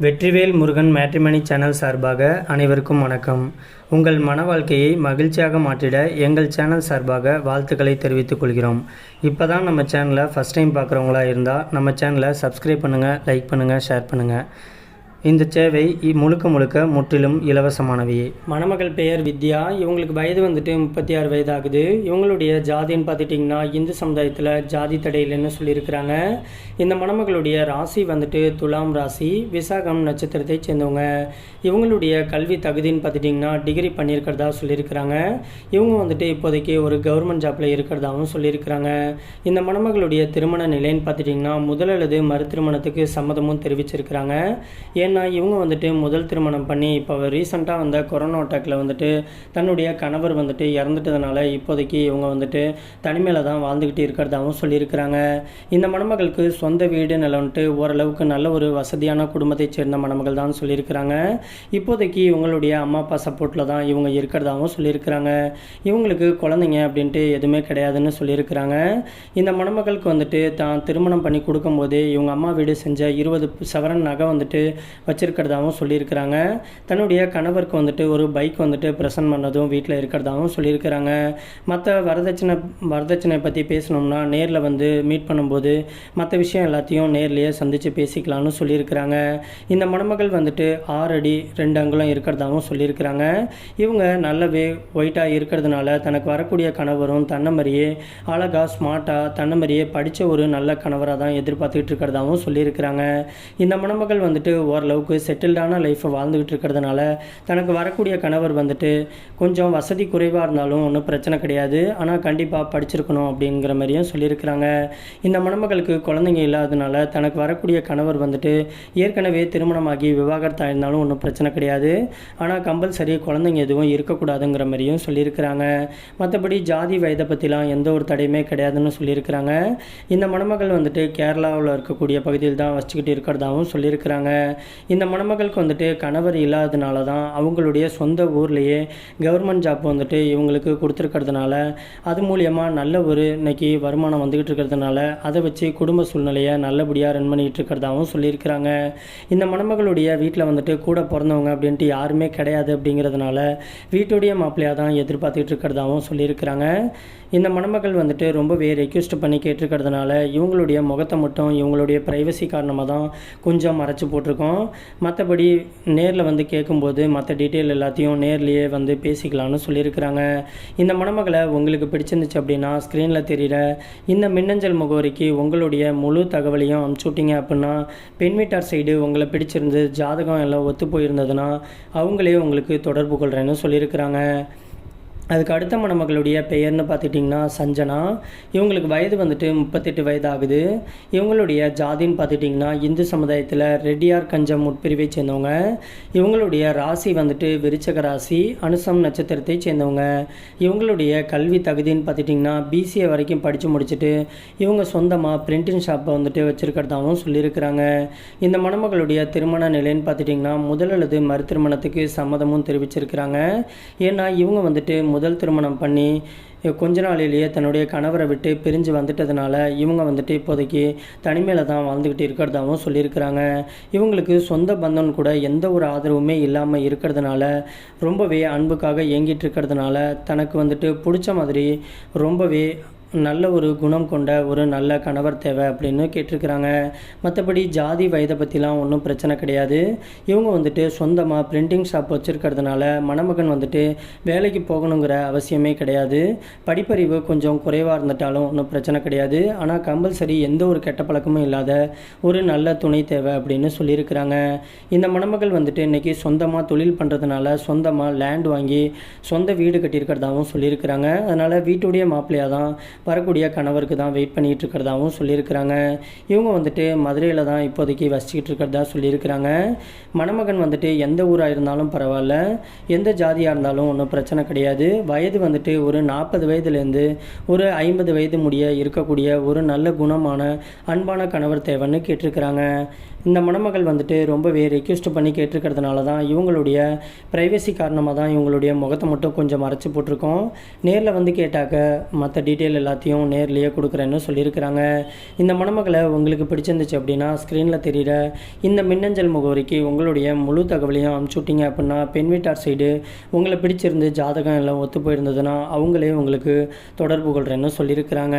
Vetrivel Murugan matrimony channel சார்பாக அனைவருக்கும் வணக்கம். உங்கள் மன வாழ்க்கையை மகிழ்ச்சியாக மாற்றிட எங்கள் சேனல் சார்பாக வாழ்த்துக்களை தெரிவித்துக் கொள்கிறோம். இப்போ தான் நம்ம சேனலை ஃபஸ்ட் டைம் பார்க்குறவங்களா இருந்தால் நம்ம சேனலை சப்ஸ்கிரைப் பண்ணுங்கள், லைக் பண்ணுங்கள், ஷேர் பண்ணுங்கள். இந்த சேவை முழுக்க முற்றிலும் இலவசமானவையே. மணமகள் பெயர் வித்யா. இவங்களுக்கு வயது 36 வயது ஆகுது. இவங்களுடைய ஜாதின்னு பார்த்துட்டிங்கன்னா இந்து சமுதாயத்தில் ஜாதி தடையில்னு சொல்லியிருக்கிறாங்க. இந்த மணமகளுடைய ராசி துலாம் ராசி, விசாகம் நட்சத்திரத்தை சேர்ந்தவங்க. இவங்களுடைய கல்வி தகுதின்னு பார்த்துட்டிங்கன்னா டிகிரி பண்ணியிருக்கிறதா சொல்லியிருக்கிறாங்க. இவங்க இப்போதைக்கு ஒரு கவர்மெண்ட் ஜாப்பில் இருக்கிறதாகவும் சொல்லியிருக்கிறாங்க. இந்த மணமகளுடைய திருமண நிலைன்னு பார்த்துட்டிங்கன்னா முதல் அல்லது மறு திருமணத்துக்கு சம்மதமும் தெரிவிச்சிருக்கிறாங்க. ஏன்னா இவங்க முதல் திருமணம் பண்ணி இப்போ ரீசெண்டாக வந்த கொரோனா அட்டாக்கில் தன்னுடைய கணவர் இறந்துட்டதுனால இப்போதைக்கு இவங்க தனிமையில் தான் வாழ்ந்துக்கிட்டு இருக்கிறதாகவும் சொல்லியிருக்கிறாங்க. இந்த மணமகளுக்கு சொந்த வீடு நிலம் ஓரளவுக்கு நல்ல ஒரு வசதியான குடும்பத்தை சேர்ந்த மணமகள் தான் சொல்லியிருக்கிறாங்க. இப்போதைக்கு இவங்களுடைய அம்மா அப்பா சப்போர்ட்டில் தான் இவங்க இருக்கிறதாகவும் சொல்லியிருக்கிறாங்க. இவங்களுக்கு குழந்தைங்க அப்படின்ட்டு எதுவுமே கிடையாதுன்னு சொல்லியிருக்கிறாங்க. இந்த மணமகளுக்கு தான் திருமணம் பண்ணி கொடுக்கும்போதே இவங்க அம்மா வீடு செஞ்ச 20 சவரன் நகை வச்சிருக்கிறதாகவும் சொல்லியிருக்கிறாங்க. தன்னுடைய கணவருக்கு ஒரு பைக் ப்ரெசன்ட் பண்ணதும் வீட்டில் இருக்கிறதாகவும் சொல்லியிருக்கிறாங்க. மற்ற வரதட்சணை பற்றி பேசணும்னா நேரில் மீட் பண்ணும்போது மற்ற விஷயம் எல்லாத்தையும் நேர்லேயே சந்தித்து பேசிக்கலாம்னு சொல்லியிருக்கிறாங்க. இந்த மணமகள் 6 அடி 2 அங்குலம் இருக்கிறதாகவும் சொல்லியிருக்கிறாங்க. இவங்க நல்லாவே ஒயிட்டாக இருக்கிறதுனால தனக்கு வரக்கூடிய கணவரும் தன்னை மாதிரியே அழகாக ஸ்மார்ட்டாக தன்னை மாதிரியே படித்த ஒரு நல்ல கணவராக தான் எதிர்பார்த்துக்கிட்டு இருக்கிறதாகவும் சொல்லியிருக்கிறாங்க. இந்த மணமகள் ஓரளவுக்கு செட்டில்டான லைஃப்பை வாழ்ந்துக்கிட்டு இருக்கிறதுனால தனக்கு வரக்கூடிய கணவர் கொஞ்சம் வசதி குறைவாக இருந்தாலும் ஒன்றும் பிரச்சனை கிடையாது, ஆனால் கண்டிப்பாக படிச்சிருக்கணும் அப்படிங்கிற மாதிரியும் சொல்லியிருக்கிறாங்க. இந்த மணமகளுக்கு குழந்தைங்க இல்லாததுனால தனக்கு வரக்கூடிய கணவர் ஏற்கனவே திருமணமாகி விவாகரத்து ஆயிருந்தாலும் ஒன்றும் பிரச்சனை கிடையாது, ஆனால் கம்பல்சரி குழந்தைங்க எதுவும் இருக்கக்கூடாதுங்கிற மாதிரியும் சொல்லியிருக்கிறாங்க. மற்றபடி ஜாதி வயதை பற்றிலாம் எந்த ஒரு தடையுமே கிடையாதுன்னு சொல்லியிருக்கிறாங்க. இந்த மணமகள் கேரளாவில் இருக்கக்கூடிய பகுதியில் தான் வச்சுக்கிட்டு இருக்கிறதாகவும் சொல்லியிருக்கிறாங்க. இந்த மணமகளுக்கு கணவர் இல்லாததுனால தான் அவங்களுடைய சொந்த ஊர்லேயே கவர்மெண்ட் ஜாப் இவங்களுக்கு கொடுத்துருக்கிறதுனால அது மூலியமாக நல்ல ஒரு இன்னைக்கு வருமானம் வந்துக்கிட்டு இருக்கிறதுனால அதை வச்சு குடும்ப சூழ்நிலையை நல்லபடியாக ரன் பண்ணிகிட்டு இருக்கிறதாகவும் சொல்லியிருக்கிறாங்க. இந்த மணமகளுடைய வீட்டில் கூட பிறந்தவங்க அப்படின்ட்டு யாருமே கிடையாது அப்படிங்கிறதுனால வீட்டுடைய மாப்பிள்ளையாக தான் எதிர்பார்த்துக்கிட்டு இருக்கிறதாகவும் சொல்லியிருக்கிறாங்க. இந்த மணமகள் ரொம்பவே ரெக்வெஸ்ட் பண்ணி கேட்டிருக்கிறதுனால இவங்களுடைய முகத்தை மட்டும் இவங்களுடைய ப்ரைவசி காரணமாக தான் கொஞ்சம் மறைச்சி போட்டிருக்கோம். மற்றபடி நேரில் கேட்கும்போது மற்ற டீட்டெயில் எல்லாத்தையும் நேர்லேயே பேசிக்கலாம்னு சொல்லியிருக்கிறாங்க. இந்த மணமகளை உங்களுக்கு பிடிச்சிருந்துச்சு அப்படின்னா ஸ்க்ரீனில் தெரிகிற இந்த மின்னஞ்சல் முகவரிக்கு உங்களுடைய முழு தகவலையும் அனுப்பிச்சு விட்டீங்க அப்படின்னா பெண் வீட்டார் சைடு உங்களை பிடிச்சிருந்து ஜாதகம் எல்லாம் ஒத்து போயிருந்ததுன்னா அவங்களே உங்களுக்கு தொடர்பு கொள்கிறேன்னு சொல்லியிருக்கிறாங்க. அதுக்கு அடுத்த மணமகளுடைய பெயர்னு பார்த்துட்டிங்கன்னா சஞ்சனா. இவங்களுக்கு வயது 38 வயது ஆகுது. இவங்களுடைய ஜாதின்னு பார்த்துட்டிங்கன்னா இந்து சமுதாயத்தில் ரெட்டியார் கஞ்சம் உட்பிரிவை சேர்ந்தவங்க. இவங்களுடைய ராசி விருச்சக ராசி, அனுசம் நட்சத்திரத்தை சேர்ந்தவங்க. இவங்களுடைய கல்வி தகுதின்னு பார்த்துட்டிங்கன்னா BCA வரைக்கும் படித்து முடிச்சுட்டு இவங்க சொந்தமாக பிரிண்டிங் ஷாப்பை வச்சுருக்கிறதாகவும் சொல்லியிருக்கிறாங்க. இந்த மணமகளுடைய திருமண நிலைன்னு பார்த்துட்டிங்கன்னா முதல் அல்லது மறு திருமணத்துக்கு சம்மதமும் தெரிவிச்சிருக்கிறாங்க. ஏன்னா இவங்க முதல் திருமணம் பண்ணி கொஞ்ச நாளிலேயே தன்னுடைய கணவரை விட்டு பிரிஞ்சு வந்துட்டதுனால இவங்க இப்போதைக்கு தனிமையில் தான் வாழ்ந்துக்கிட்டு இருக்கிறதாகவும் சொல்லியிருக்கிறாங்க. இவங்களுக்கு சொந்த பந்தம் கூட எந்த ஒரு ஆதரவுமே இல்லாமல் இருக்கிறதுனால ரொம்பவே அன்புக்காக இயங்கிட்டு இருக்கிறதுனால தனக்கு பிடிச்ச மாதிரி ரொம்பவே நல்ல ஒரு குணம் கொண்ட ஒரு நல்ல கணவர் தேவை அப்படின்னு கேட்டிருக்கிறாங்க. மற்றபடி ஜாதி வயதை பற்றிலாம் ஒன்றும் பிரச்சனை கிடையாது. இவங்க சொந்தமாக பிரிண்டிங் ஷாப் வச்சுருக்கிறதுனால மணமகன் வேலைக்கு போகணுங்கிற அவசியமே கிடையாது. படிப்பறிவு கொஞ்சம் குறைவாக இருந்துட்டாலும் ஒன்றும் பிரச்சனை கிடையாது, ஆனால் கம்பல்சரி எந்த ஒரு கெட்ட பழக்கமும் இல்லாத ஒரு நல்ல துணை தேவை அப்படின்னு சொல்லியிருக்கிறாங்க. இந்த மணமகள் இன்றைக்கி சொந்தமாக தொழில் பண்ணுறதுனால சொந்தமாக லேண்ட் வாங்கி சொந்த வீடு கட்டியிருக்கிறதாகவும் சொல்லியிருக்கிறாங்க. அதனால் வீட்டுடைய மாப்பிள்ளையாக தான் வரக்கூடிய கணவருக்கு தான் வெயிட் பண்ணிகிட்டு இருக்கிறதாகவும் சொல்லியிருக்கிறாங்க. இவங்க மதுரையில் தான் இப்போதைக்கு வசிச்சுக்கிட்டு இருக்கிறதா சொல்லியிருக்கிறாங்க. மணமகன் எந்த ஊராக இருந்தாலும் பரவாயில்ல, எந்த ஜாதியாக இருந்தாலும் ஒன்றும் பிரச்சனை கிடையாது. வயது ஒரு 40 வயதுலேருந்து ஒரு 50 வயது முடிய இருக்கக்கூடிய ஒரு நல்ல குணமான அன்பான கணவர் தேவைன்னு கேட்டிருக்கிறாங்க. இந்த மணமகள் வந்துட்டு ரொம்பவே ரெக்வெஸ்ட் பண்ணி கேட்டிருக்கிறதுனால தான் இவங்களுடைய ப்ரைவசி காரணமாக தான் இவங்களுடைய முகத்தை மட்டும் கொஞ்சம் மறைச்சி போட்டிருக்கோம். நேரில் வந்து கேட்டாக்க மற்ற டீட்டெயில் எல்லாத்தையும் நேர்லேயே கொடுக்குறேன்னு சொல்லியிருக்கிறாங்க. இந்த மணமகளை உங்களுக்கு பிடிச்சிருந்துச்சு அப்படின்னா ஸ்க்ரீனில் தெரிகிற இந்த மின்னஞ்சல் முகவரிக்கு உங்களுடைய முழு தகவலையும் அனுப்பிச்சு விட்டீங்க அப்படின்னா பெண் வீட்டார் சைடு உங்களை பிடிச்சிருந்து ஜாதகம் எல்லாம் ஒத்து போயிருந்ததுன்னா அவங்களே உங்களுக்கு தொடர்பு கொள்கிறேன்னு சொல்லியிருக்கிறாங்க.